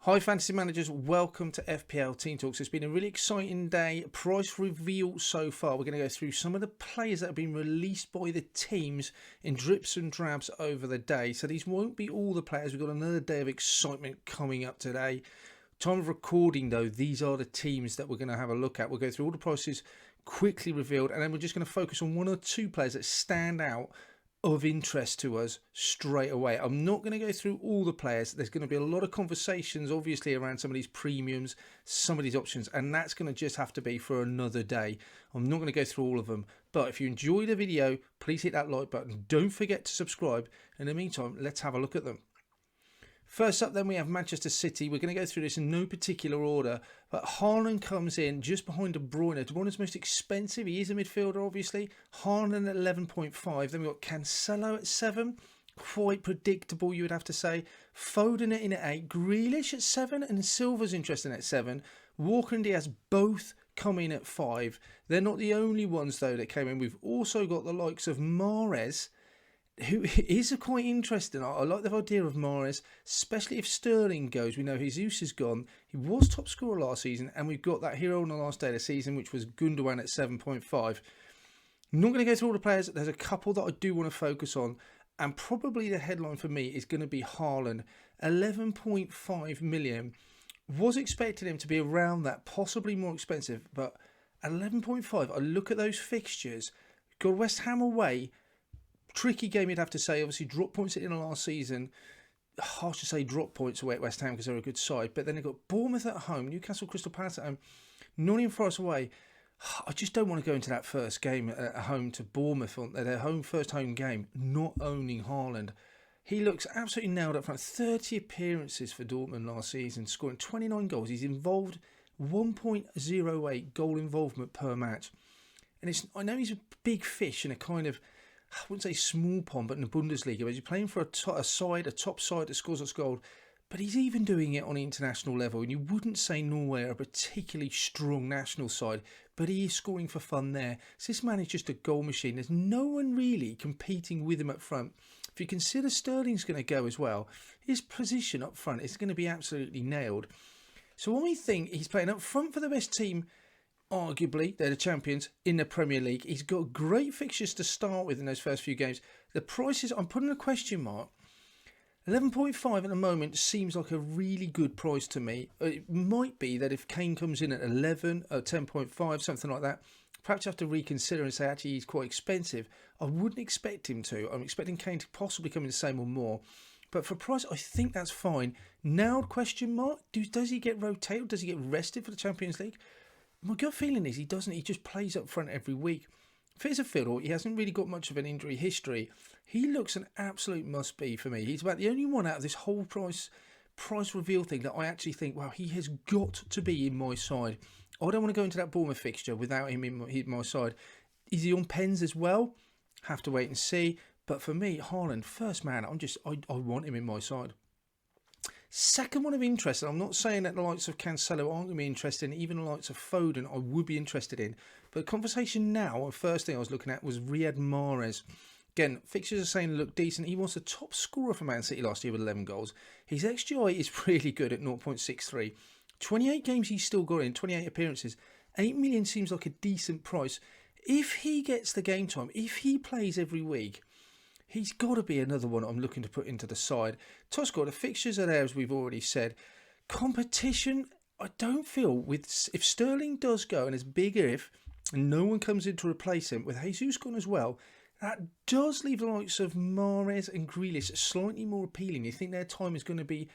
Hi Fantasy Managers, welcome to FPL Team Talks. It's been a really exciting day. Price reveal so far. We're going to go through some of the players that have been released by the teams in drips and drabs over the day. So these won't be all the players. We've got another day of excitement coming up today. Time of recording though, these are the teams that we're going to have a look at. We'll go through all the prices quickly revealed, and then we're just going to focus on one or two players that stand out of interest to us straight away. I'm not going to go through all the players. There's going to be a lot of conversations obviously around some of these premiums, some of these options, and that's going to just have to be for another day. I'm not going to go through all of them, but if you enjoyed the video, please hit that like button. Don't forget to subscribe. In the meantime, let's have a look at them. First up then we have Manchester City. We're going to go through this in no particular order, but Haaland comes in just behind De Bruyne. De Bruyne's most expensive. He is a midfielder obviously. Haaland at 11.5. Then we've got Cancelo at 7. Quite predictable you would have to say. Foden in at 8. Grealish at 7 and Silva's interesting at 7. Walker and Diaz both come in at 5. They're not the only ones though that came in. We've also got the likes of Mahrez, who is quite interesting. I like the idea of Mahrez, especially if Sterling goes. We know Jesus is gone. He was top scorer last season, and we've got that hero on the last day of the season, which was Gundogan at 7.5. I'm not going to go through all the players. There's a couple that I do want to focus on, and probably the headline for me is going to be Haaland, 11.5 million. Was expecting him to be around that, possibly more expensive, but at 11.5, I look at those fixtures. Got West Ham away. Tricky game, you'd have to say. Obviously, drop points in the last season. Hard to say drop points away at West Ham because they're a good side. But then they've got Bournemouth at home, Newcastle, Crystal Palace at home, Nottingham Forest away. I just don't want to go into that first game at home to Bournemouth, their first home game, not owning Haaland. He looks absolutely nailed up front. 30 appearances for Dortmund last season, scoring 29 goals. He's involved 1.08 goal involvement per match. And I know he's a big fish in a kind of, I wouldn't say small pond, but in the Bundesliga, but he's playing for a top side that scores lots of goals. But he's even doing it on an international level, and you wouldn't say Norway are a particularly strong national side, but he is scoring for fun there. So this man is just a goal machine. There's no one really competing with him up front. If you consider Sterling's going to go as well, his position up front is going to be absolutely nailed. So I think he's playing up front for the best team. Arguably, they're the champions in the Premier League. He's got great fixtures to start with in those first few games. The prices, I'm putting a question mark. 11.5 at the moment seems like a really good price to me. It might be that if Kane comes in at 11 or 10.5, something like that, perhaps you have to reconsider and say actually he's quite expensive. I wouldn't expect him to. I'm expecting Kane to possibly come in the same or more. But for price, I think that's fine. Now, question mark, does he get rotated? Does he get rested for the Champions League? My gut feeling is he doesn't. He just plays up front every week. Fit as a fiddle, he hasn't really got much of an injury history. He looks an absolute must-be for me. He's about the only one out of this whole price reveal thing that I actually think, wow, he has got to be in my side. I don't want to go into that Bournemouth fixture without him in my side. Is he on pens as well? Have to wait and see. But for me, Haaland, first man, I want him in my side. Second one of interest, and I'm not saying that the likes of Cancelo aren't going to be interested in, even the likes of Foden I would be interested in. But conversation now, the first thing I was looking at was Riyad Mahrez. Again, fixtures are saying look decent. He was the top scorer for Man City last year with 11 goals. His XGI is really good at 0.63. 28 games he's still got in, 28 appearances. 8 million seems like a decent price. If he gets the game time, if he plays every week, he's got to be another one I'm looking to put into the side. Top score, the fixtures are there as we've already said. Competition, I don't feel, if Sterling does go, and it's bigger if no one comes in to replace him, with Jesus gone as well, that does leave the likes of Mahrez and Grealish slightly more appealing. You think their time is going to be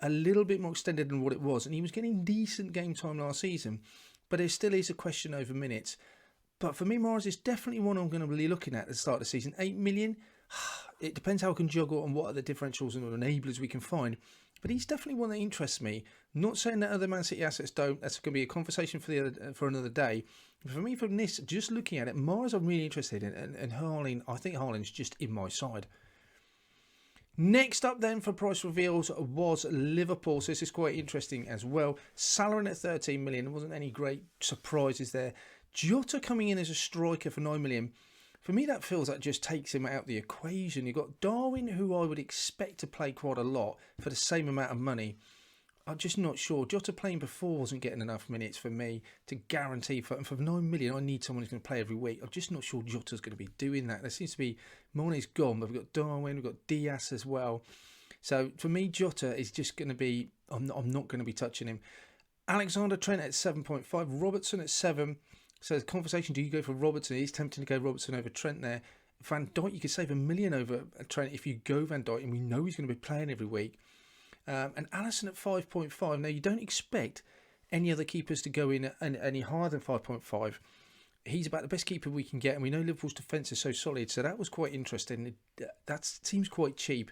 a little bit more extended than what it was, and he was getting decent game time last season, but there still is a question over minutes. But for me, Mahrez is definitely one I'm going to be looking at the start of the season. 8 million. It depends how I can juggle and what other differentials and enablers we can find. But he's definitely one that interests me. Not saying that other Man City assets don't. That's going to be a conversation for another day. But for me, from this, just looking at it, Mahrez I'm really interested in. And Haaland, I think Haaland's just in my side. Next up then for price reveals was Liverpool. So this is quite interesting as well. Salah at 13 million. There wasn't any great surprises there. Jota coming in as a striker for 9 million. For me, that feels like just takes him out of the equation. You've got Darwin, who I would expect to play quite a lot for the same amount of money. I'm just not sure. Jota playing before wasn't getting enough minutes for me to guarantee for 9 million. I need someone who's going to play every week. I'm just not sure Jota's going to be doing that. There seems to be Mane's gone, but we've got Darwin, we've got Diaz as well. So for me, Jota is just going to be. I'm not going to be touching him. Alexander Trent at 7.5, Robertson at 7. So the conversation: do you go for Robertson? He's tempting to go Robertson over Trent there. Van Dijk, you could save $1 million over Trent if you go Van Dijk, and we know he's going to be playing every week. And Alisson at 5.5. Now, you don't expect any other keepers to go in any higher than 5.5. He's about the best keeper we can get, and we know Liverpool's defence is so solid, so that was quite interesting. That seems quite cheap.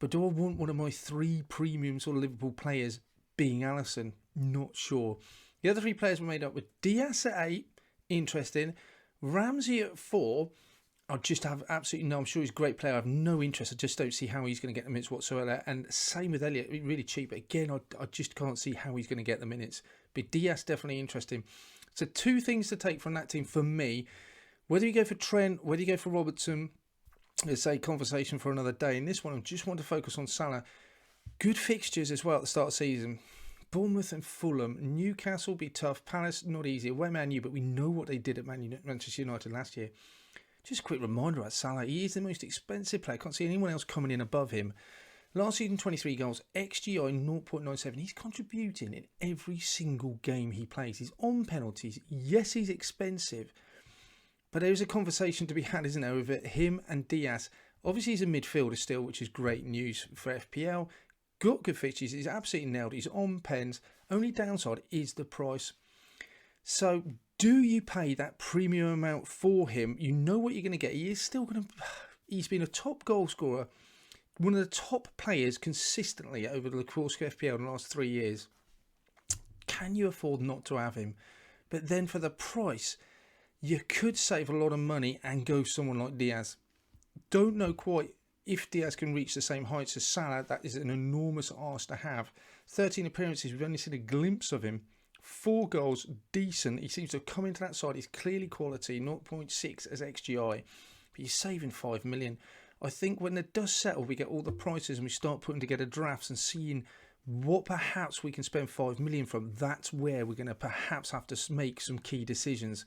But do I want one of my 3 premium sort of Liverpool players being Alisson? Not sure. The other 3 players were made up with Diaz at 8, interesting. Ramsey at 4. I just have absolutely no. I'm sure he's a great player. I have no interest. I just don't see how he's going to get the minutes whatsoever. And same with Elliott, really cheap. Again, I just can't see how he's going to get the minutes. But Diaz definitely interesting. So 2 things to take from that team for me. Whether you go for Trent, whether you go for Robertson, it's a conversation for another day. In this one, I just want to focus on Salah. Good fixtures as well at the start of the season. Bournemouth and Fulham. Newcastle will be tough. Palace, not easy. Away Man U, but we know what they did at Manchester United last year. Just a quick reminder about Salah. He is the most expensive player. I can't see anyone else coming in above him. Last season, 23 goals. XGI 0.97. He's contributing in every single game he plays. He's on penalties. Yes, he's expensive. But there's a conversation to be had, isn't there, with him and Diaz. Obviously, he's a midfielder still, which is great news for FPL. Got good fixtures. He's absolutely nailed. He's on pens. Only downside is the price. So, do you pay that premium amount for him? You know what you're going to get. He is still going to. He's been a top goal scorer, one of the top players consistently over the course of FPL in the last 3 years. Can you afford not to have him? But then for the price, you could save a lot of money and go someone like Diaz. Don't know quite if Diaz can reach the same heights as Salah. That is an enormous ask to have. 13 appearances. We've only seen a glimpse of him. 4 goals, decent. He seems to have come into that side. He's clearly quality, 0.6 as XGI. But he's saving 5 million. I think when it does settle, we get all the prices and we start putting together drafts and seeing what perhaps we can spend 5 million from. That's where we're going to perhaps have to make some key decisions.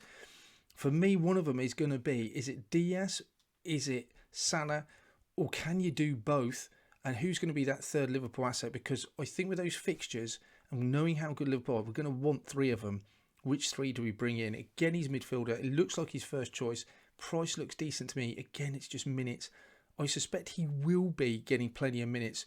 For me, one of them is going to be, is it Diaz? Is it Salah? Or can you do both? And who's going to be that third Liverpool asset? Because I think with those fixtures, and knowing how good Liverpool are, we're going to want 3 of them. Which 3 do we bring in? Again, he's midfielder. It looks like his first choice. Price looks decent to me. Again, it's just minutes. I suspect he will be getting plenty of minutes.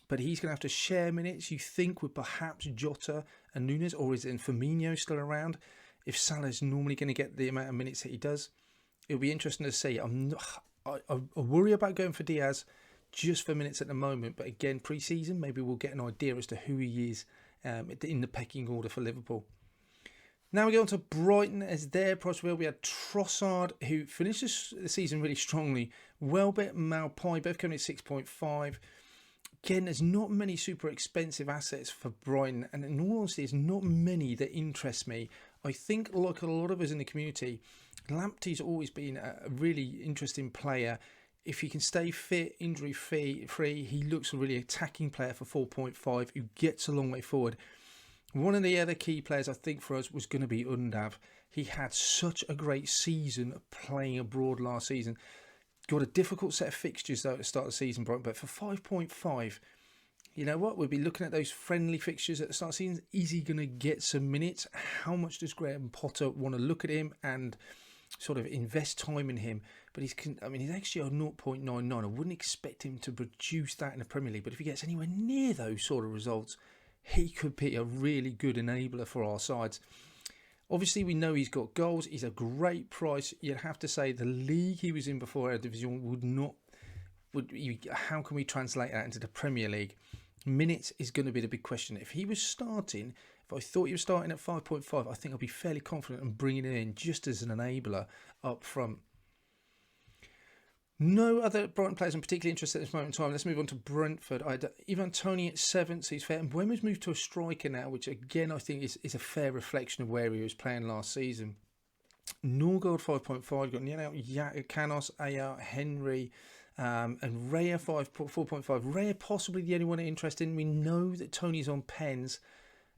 But he's going to have to share minutes, you think, with perhaps Jota and Nunes. Or is it Firmino still around? If Salah's normally going to get the amount of minutes that he does. It'll be interesting to see. I worry about going for Diaz just for minutes at the moment. But again, pre-season, maybe we'll get an idea as to who he is in the pecking order for Liverpool. Now we go on to Brighton as their price. We had Trossard, who finishes the season really strongly. Welbeck, Malpai, both coming at 6.5. Again, there's not many super expensive assets for Brighton, and in all honesty, there's not many that interest me. I think, like a lot of us in the community, Lamptey's always been a really interesting player. If he can stay fit, injury free, he looks a really attacking player for 4.5 who gets a long way forward. One of the other key players I think for us was going to be Undav. He had such a great season playing abroad last season. Got a difficult set of fixtures though at the start of the season, but for 5.5, you know what? We'll be looking at those friendly fixtures at the start of the season. Is he going to get some minutes? How much does Graham Potter want to look at him and sort of invest time in him? But he's actually on 0.99. I wouldn't expect him to produce that in the Premier League. But if he gets anywhere near those sort of results, he could be a really good enabler for our sides. Obviously, we know he's got goals. He's a great price. You'd have to say the league he was in before our division how can we translate that into the Premier League? Minutes is going to be the big question. If he was starting, if I thought he was starting at 5.5, I think I'd be fairly confident in bringing him in just as an enabler up front. No other Brighton players I'm particularly interested at this moment in time. Let's move on to Brentford. I had Ivan Toney at 7th, so he's fair. And Buemo's moved to a striker now, which again I think is a fair reflection of where he was playing last season. Norgard 5.5, got Canos, Ayer, Henry, And Raya 4.5. Raya possibly the only one interested in. We know that Tony's on pens.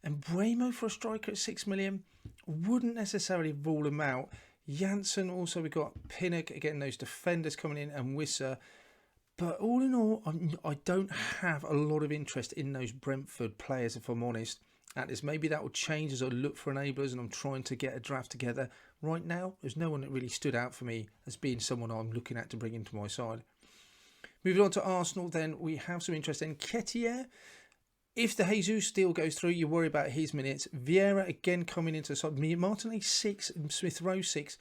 And Bremo for a striker at 6 million. Wouldn't necessarily rule him out. Janssen also, we've got Pinnock, again, those defenders coming in, and Wissa. But all in all, I don't have a lot of interest in those Brentford players, if I'm honest. At this, maybe that will change as I look for enablers and I'm trying to get a draft together. Right now, there's no one that really stood out for me as being someone I'm looking at to bring into my side. Moving on to Arsenal, then we have some interest in Nketiah. If the Jesus deal goes through, you worry about his minutes. Vieira again coming into the side. Martinelli 6, Smith Rowe 6.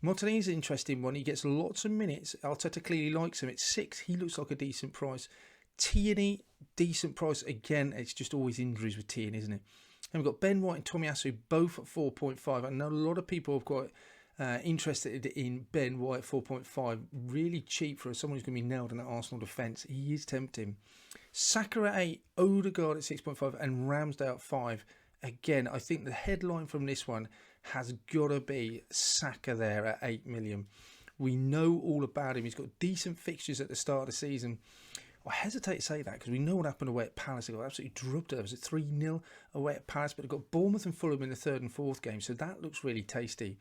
Martinelli's an interesting one. He gets lots of minutes. Arteta clearly likes him. It's 6. He looks like a decent price. Tierney, decent price. Again, it's just always injuries with Tierney, isn't it? And we've got Ben White and Tomiyasu both at 4.5. I know a lot of people have got interested in Ben White 4.5. Really cheap for someone who's going to be nailed in that Arsenal defence. He is tempting. Saka at 8, Odegaard at 6.5 and Ramsdale at 5. Again, I think the headline from this one has got to be Saka there at 8 million. We know all about him. He's got decent fixtures at the start of the season. I hesitate to say that because we know what happened away at Palace. They got absolutely drubbed. It was at 3-0 away at Palace, but they got Bournemouth and Fulham in the 3rd and 4th game, so that looks really tasty.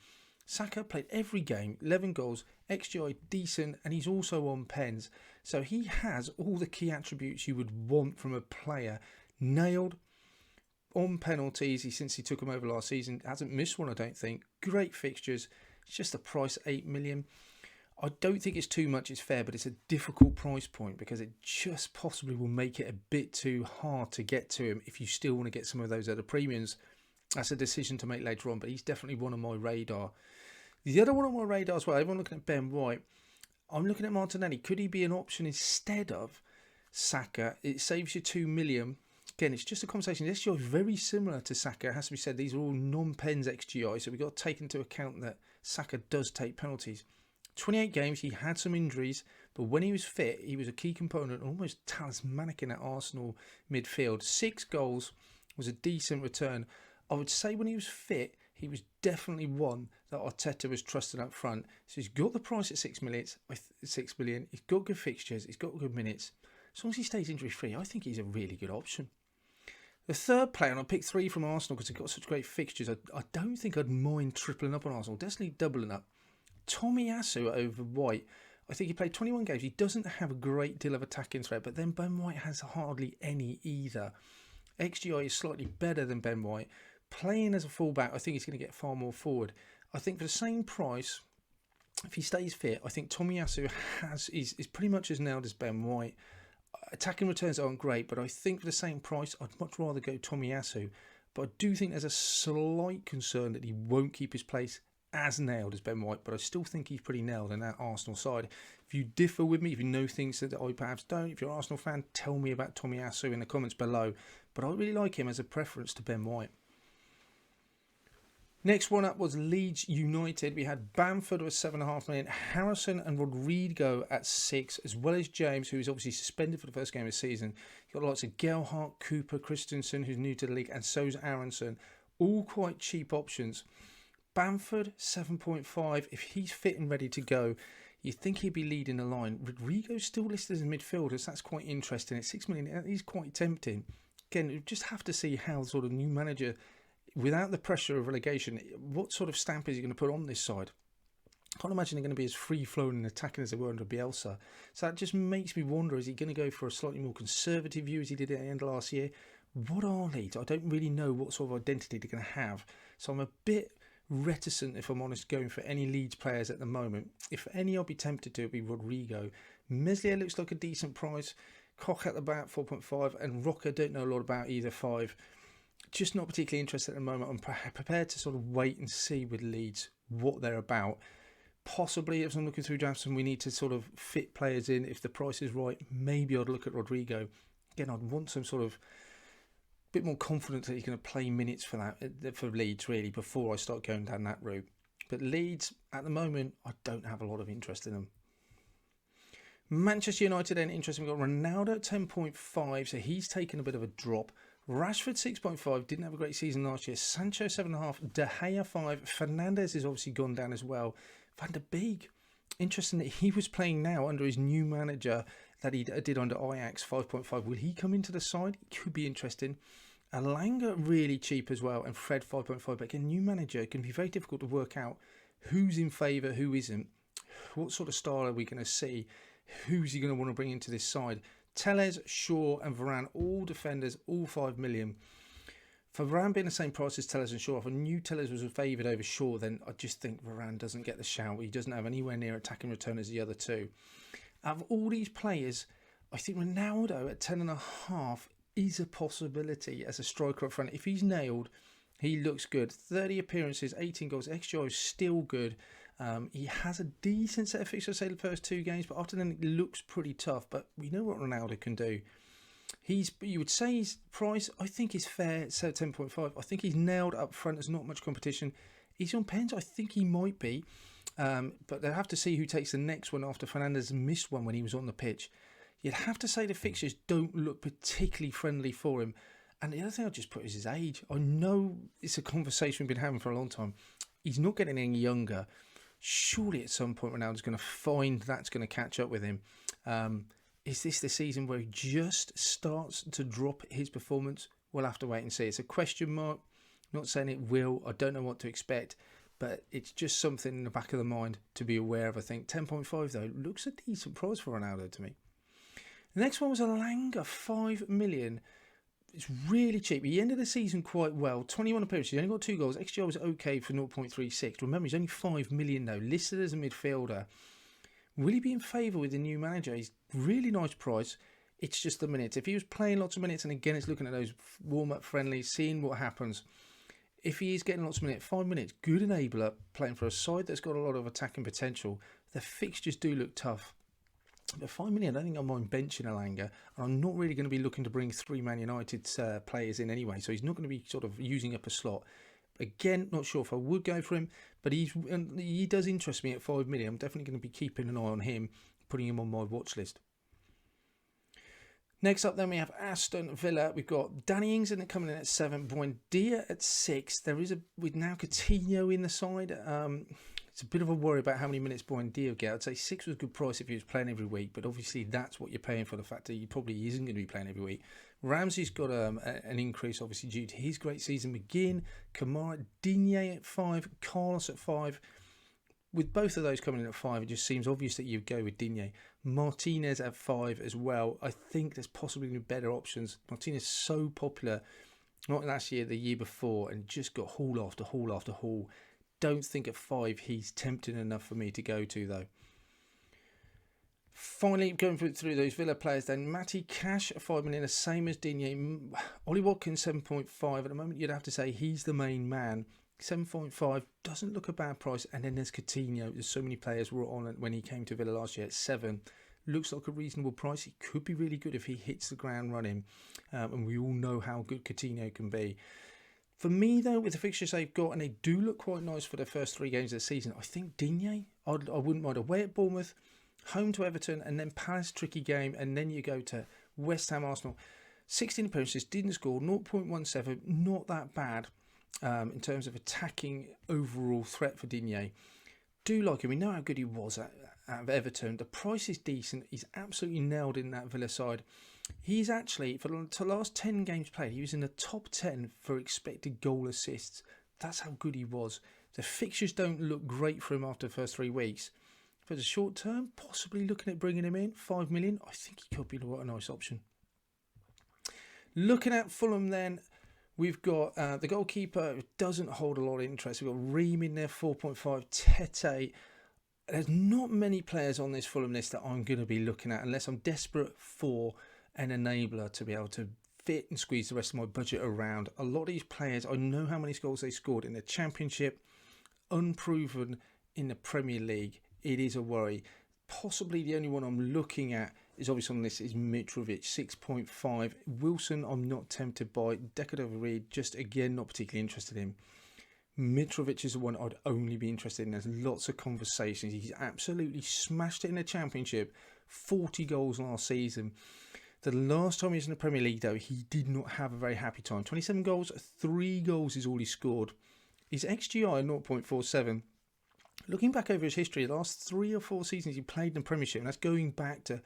Saka played every game, 11 goals, XGI decent, and he's also on pens. So he has all the key attributes you would want from a player. Nailed on penalties since he took them over last season. Hasn't missed one, I don't think. Great fixtures. It's just the price, 8 million. I don't think it's too much, it's fair, but it's a difficult price point because it just possibly will make it a bit too hard to get to him if you still want to get some of those other premiums. That's a decision to make later on, but he's definitely one on my radar. The other one on my radar as well, everyone looking at Ben White, I'm looking at Martinelli. Could he be an option instead of Saka? It saves you 2 million. Again, it's just a conversation. This XGI is very similar to Saka. It has to be said, these are all non-pens XGI, so we've got to take into account that Saka does take penalties. 28 games, he had some injuries, but when he was fit, he was a key component, almost talismanic in that Arsenal midfield. 6 goals was a decent return. I would say when he was fit, he was definitely one that Arteta was trusted up front. So he's got the price at 6 million. He's got good fixtures. He's got good minutes. As long as he stays injury free, I think he's a really good option. The third player, and I picked 3 from Arsenal because they've got such great fixtures. I don't think I'd mind tripling up on Arsenal. Definitely doubling up. Tomiyasu over White. I think he played 21 games. He doesn't have a great deal of attacking threat, but then Ben White has hardly any either. XGI is slightly better than Ben White. Playing as a fullback, I think he's going to get far more forward. I think for the same price, if he stays fit, I think Tomiyasu is pretty much as nailed as Ben White. Attacking returns aren't great, but I think for the same price, I'd much rather go Tomiyasu. But I do think there's a slight concern that he won't keep his place as nailed as Ben White, but I still think he's pretty nailed in that Arsenal side. If you differ with me, if you know things that I perhaps don't, if you're an Arsenal fan, tell me about Tomiyasu in the comments below. But I really like him as a preference to Ben White. Next one up was Leeds United. We had Bamford with 7.5 million, Harrison and Rodrigo at 6, as well as James, who is obviously suspended for the first game of the season. You've got lots of Gelhardt, Cooper, Christensen, who's new to the league, and so's Aronson. All quite cheap options. Bamford, 7.5. If he's fit and ready to go, you'd think he'd be leading the line. Rodrigo's still listed as a midfielder, so that's quite interesting. At 6 million, that is quite tempting. Again, you just have to see how sort of new manager, without the pressure of relegation, what sort of stamp is he going to put on this side? I can't imagine they're going to be as free-flowing and attacking as they were under Bielsa. So that just makes me wonder, is he going to go for a slightly more conservative view as he did at the end of last year? What are Leeds? I don't really know what sort of identity they're going to have. So I'm a bit reticent, if I'm honest, going for any Leeds players at the moment. If any, I'll be tempted to, it'll be Rodrigo. Meslier looks like a decent price. Koch at the back, 4.5. And Rocker, don't know a lot about either, 5. Just not particularly interested at the moment. I'm prepared to sort of wait and see with Leeds what they're about. Possibly, if I'm looking through drafts and we need to sort of fit players in, if the price is right, maybe I'd look at Rodrigo. Again, I'd want some sort of bit more confidence that he's going to play minutes for that for Leeds, really, before I start going down that route. But Leeds, at the moment, I don't have a lot of interest in them. Manchester United, then, interesting. We've got Ronaldo at 10.5, so he's taken a bit of a drop. Rashford 6.5, didn't have a great season last year. Sancho 7.5, De Gea 5. Fernandes has obviously gone down as well. Van der Beek Interesting that he was playing now under his new manager that he did under Ajax, 5.5. Will he come into the side? It could be interesting. Alanga really cheap as well, and Fred 5.5. But again, new manager, it can be very difficult to work out who's in favour, who isn't. What sort of style are we going to see? Who's he going to want to bring into this side? Telles, Shaw and Varane, all defenders, all 5 million. For Varane being the same price as Telles and Shaw, if I knew Telles was favoured over Shaw, then I just think Varane doesn't get the shout. He doesn't have anywhere near attacking return as the other two. Out of all these players, I think Ronaldo at 10.5 is a possibility as a striker up front. If he's nailed, he looks good. 30 appearances, 18 goals. XGI is still good. He has a decent set of fixtures, say the first 2 games, but after then it looks pretty tough. But we know what Ronaldo can do. You would say his price, I think, is fair. It's at 10.5. I think he's nailed up front. There's not much competition. He's on pens. I think he might be. But they'll have to see who takes the next one after Fernandes missed one when he was on the pitch. You'd have to say the fixtures don't look particularly friendly for him. And the other thing I'll just put is his age. I know it's a conversation we've been having for a long time. He's not getting any younger. Surely at some point Ronaldo's going to find that's going to catch up with him. Is this the season where he just starts to drop his performance? We'll have to wait and see. It's a question mark. Not saying it will. I don't know what to expect. But it's just something in the back of the mind to be aware of, I think. 10.5 though looks a decent price for Ronaldo to me. The next one was Alanga, 5 million. It's really cheap. He ended the season quite well. 21 appearances. He only got 2 goals. XGI was okay for 0.36. Remember, he's only 5 million though. Listed as a midfielder. Will he be in favour with the new manager? He's really nice price. It's just the minutes. If he was playing lots of minutes, and again, it's looking at those warm-up friendlies, seeing what happens. If he is getting lots of minutes, 5 minutes, good enabler, playing for a side that's got a lot of attacking potential. The fixtures do look tough. But 5 million, I don't think I mind benching Alanga. And I'm not really going to be looking to bring 3 Man United players in anyway. So he's not going to be sort of using up a slot. Again, not sure if I would go for him. But he does interest me at 5 million. I'm definitely going to be keeping an eye on him, putting him on my watch list. Next up then we have Aston Villa. We've got Danny Ings coming in at 7. Buendia at 6. There is with now Coutinho in the side. It's a bit of a worry about how many minutes Buendia will get. I'd say 6 was a good price if he was playing every week, but obviously that's what you're paying for the fact that he probably isn't going to be playing every week. Ramsey's got an increase obviously due to his great season. McGinn, Kamara, Digne at 5, Carlos at 5. With both of those coming in at 5, it just seems obvious that you go with Digne. Martinez at 5 as well. I think there's possibly better options. Martinez is so popular, not last year, the year before, and just got haul after haul after haul. Don't think at 5 he's tempting enough for me to go to though. Finally, going through those Villa players then. Matty Cash at 5 million, the same as Digne. Ollie Watkins 7.5. At the moment, you'd have to say he's the main man. 7.5 doesn't look a bad price. And then there's Coutinho. There's so many players were on it when he came to Villa last year at 7. Looks like a reasonable price. He could be really good if he hits the ground running. And we all know how good Coutinho can be. For me, though, with the fixtures they've got, and they do look quite nice for the first 3 games of the season, I think Digne, I wouldn't mind. Away at Bournemouth, home to Everton, and then Palace, tricky game, and then you go to West Ham, Arsenal. 16 appearances, didn't score, 0.17, not that bad in terms of attacking overall threat for Digne. Do like him. We know how good he was at Everton. The price is decent. He's absolutely nailed in that Villa side. He's actually, for the last 10 games played, he was in the top 10 for expected goal assists. That's how good he was. The fixtures don't look great for him after the first 3 weeks. For the short term, possibly looking at bringing him in, 5 million. I think he could be a nice option. Looking at Fulham then, we've got the goalkeeper, doesn't hold a lot of interest. We've got Ream in there, 4.5, Tete. There's not many players on this Fulham list that I'm going to be looking at unless I'm desperate for an enabler to be able to fit and squeeze the rest of my budget around. A lot of these players, I know how many goals they scored in the Championship, unproven in the Premier League. It is a worry. Possibly the only one I'm looking at is obviously on this is Mitrovic, 6.5. Wilson, I'm not tempted by. Decadova-Reid, just again, not particularly interested in. Mitrovic is the one I'd only be interested in. There's lots of conversations. He's absolutely smashed it in the Championship. 40 goals last season. The last time he was in the Premier League, though, he did not have a very happy time. 27 goals, 3 goals is all he scored. His XGI 0.47. Looking back over his history, the last 3 or 4 seasons he played in the Premiership, and that's going back to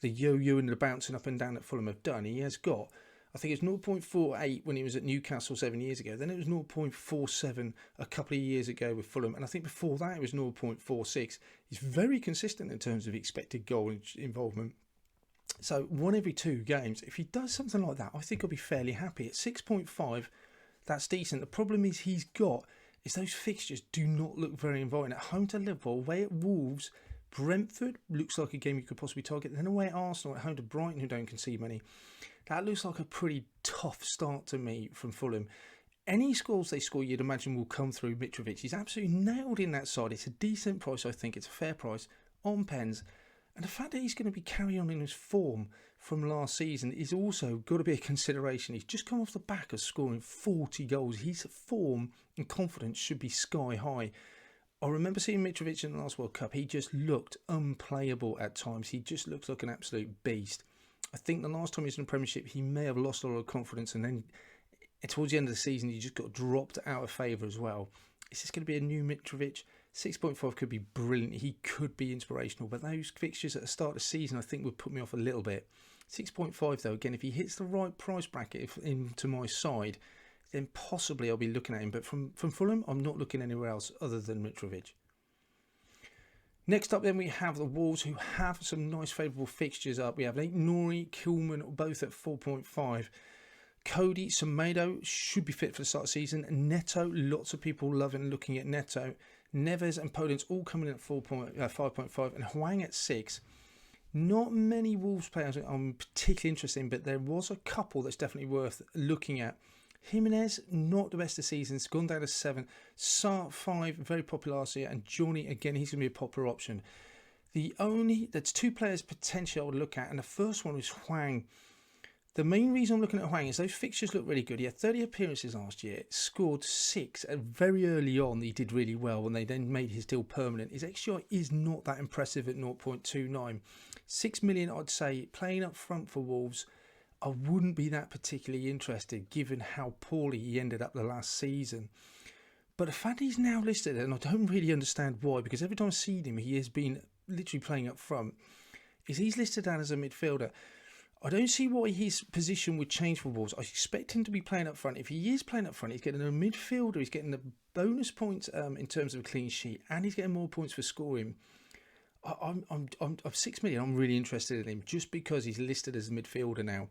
the yo-yo and the bouncing up and down that Fulham have done. He has got, I think it's 0.48 when he was at Newcastle 7 years ago. Then it was 0.47 a couple of years ago with Fulham. And I think before that it was 0.46. He's very consistent in terms of expected goal involvement. So 1 every 2 games. If he does something like that, I think I'll be fairly happy. At 6.5, that's decent. The problem is those fixtures do not look very inviting. At home to Liverpool, away at Wolves, Brentford looks like a game you could possibly target. Then away at Arsenal, at home to Brighton, who don't concede many. That looks like a pretty tough start to me from Fulham. Any scores they score, you'd imagine, will come through Mitrovic. He's absolutely nailed in that side. It's a decent price, I think. It's a fair price on pens. And the fact that he's going to be carrying on in his form from last season is also got to be a consideration. He's just come off the back of scoring 40 goals. His form and confidence should be sky high. I remember seeing Mitrovic in the last World Cup. He just looked unplayable at times. He just looks like an absolute beast. I think the last time he was in the Premiership, he may have lost a lot of confidence, and then towards the end of the season, he just got dropped out of favour as well. Is this going to be a new Mitrovic? 6.5 could be brilliant. He could be inspirational, but those fixtures at the start of the season, I think, would put me off a little bit. 6.5, though, again, if he hits the right price bracket into my side, then possibly I'll be looking at him. But from Fulham, I'm not looking anywhere else other than Mitrovic. Next up, then, we have the Wolves, who have some nice favourable fixtures up. We have Nori, Kilman, both at 4.5. Cody, Semedo should be fit for the start of the season. Neto, lots of people loving looking at Neto. Neves and Podence all coming in at 5.5, and Hwang at 6. Not many Wolves players I'm particularly interested in, but there was a couple that's definitely worth looking at. Jimenez, not the best of seasons, gone down to 7. Sarr, 5, very popular last year. And Johnny, again, he's going to be a popular option. There's 2 players potentially I would look at, and the first one is Hwang. The main reason I'm looking at Hwang is those fixtures look really good. He had 30 appearances last year, scored 6, and very early on he did really well when they then made his deal permanent. His XGI is not that impressive at 0.29. 6 million, I'd say, playing up front for Wolves, I wouldn't be that particularly interested given how poorly he ended up the last season. But the fact he's now listed, and I don't really understand why, because every time I've seen him, he has been literally playing up front, is he's listed down as a midfielder. I don't see why his position would change for Wolves. I expect him to be playing up front. If he is playing up front, he's getting a midfielder, he's getting the bonus points in terms of a clean sheet, and he's getting more points for scoring. I'm 6 million. I'm really interested in him just because he's listed as a midfielder now.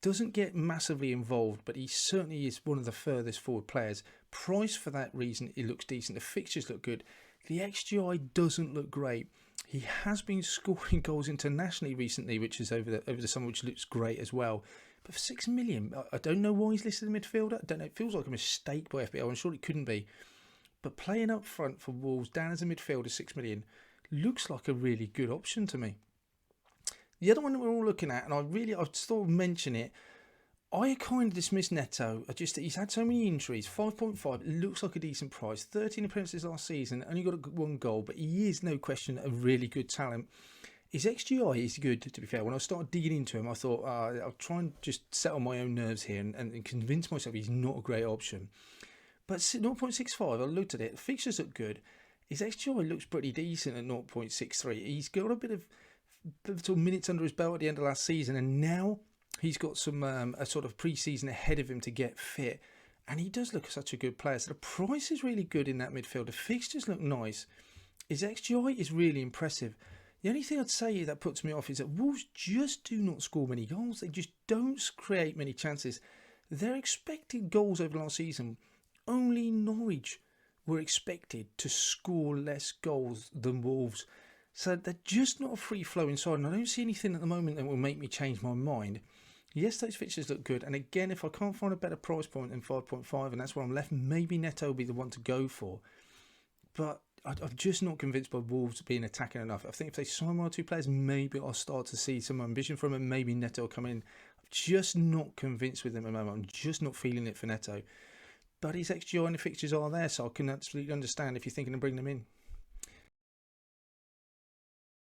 Doesn't get massively involved, but he certainly is one of the furthest forward players. Price for that reason, it looks decent. The fixtures look good. The XGI doesn't look great. He has been scoring goals internationally recently, which is over the summer, which looks great as well. But for 6 million, I don't know why he's listed as a midfielder. I don't know. It feels like a mistake by FPL. I'm sure it couldn't be. But playing up front for Wolves, down as a midfielder, 6 million, looks like a really good option to me. The other one that we're all looking at, and I'd still mention it, I kind of dismiss Neto. He's had so many injuries. 5.5 looks like a decent price. 13 appearances last season, only got 1 goal, but he is no question a really good talent. His XGI is good, to be fair. When I started digging into him, I thought I'll try and just settle my own nerves here and convince myself he's not a great option. But 0.65, I looked at it. The fixtures look good. His XGI looks pretty decent at 0.63. He's got a bit of pivotal minutes under his belt at the end of last season, and now he's got some a sort of pre-season ahead of him to get fit, and he does look such a good player. So the price is really good in that midfield. The fixtures look nice. His XGI is really impressive. The only thing I'd say that puts me off is that Wolves just do not score many goals. They just don't create many chances. Their expected goals over the last season, only Norwich were expected to score less goals than Wolves. So they're just not a free-flowing side, and I don't see anything at the moment that will make me change my mind. Yes, those fixtures look good, and again, if I can't find a better price point than 5.5, and that's where I'm left, maybe Neto will be the one to go for. But I'm just not convinced by Wolves being attacking enough. I think if they sign 1 or 2 players, maybe I'll start to see some ambition from him. Maybe Neto will come in. I'm just not convinced with him at the moment. I'm just not feeling it for Neto. But his XGI and the fixtures are there, so I can absolutely understand if you're thinking of bringing them in.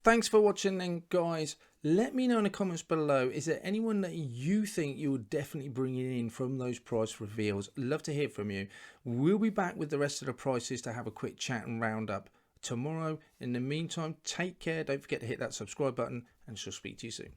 Thanks for watching then, guys. Let me know in the comments below, is there anyone that you think you would definitely bring in from those price reveals? Love to hear from you. We'll be back with the rest of the prices to have a quick chat and round up. tomorrow. In the meantime, take care. Don't forget to hit that subscribe button, and she'll speak to you soon.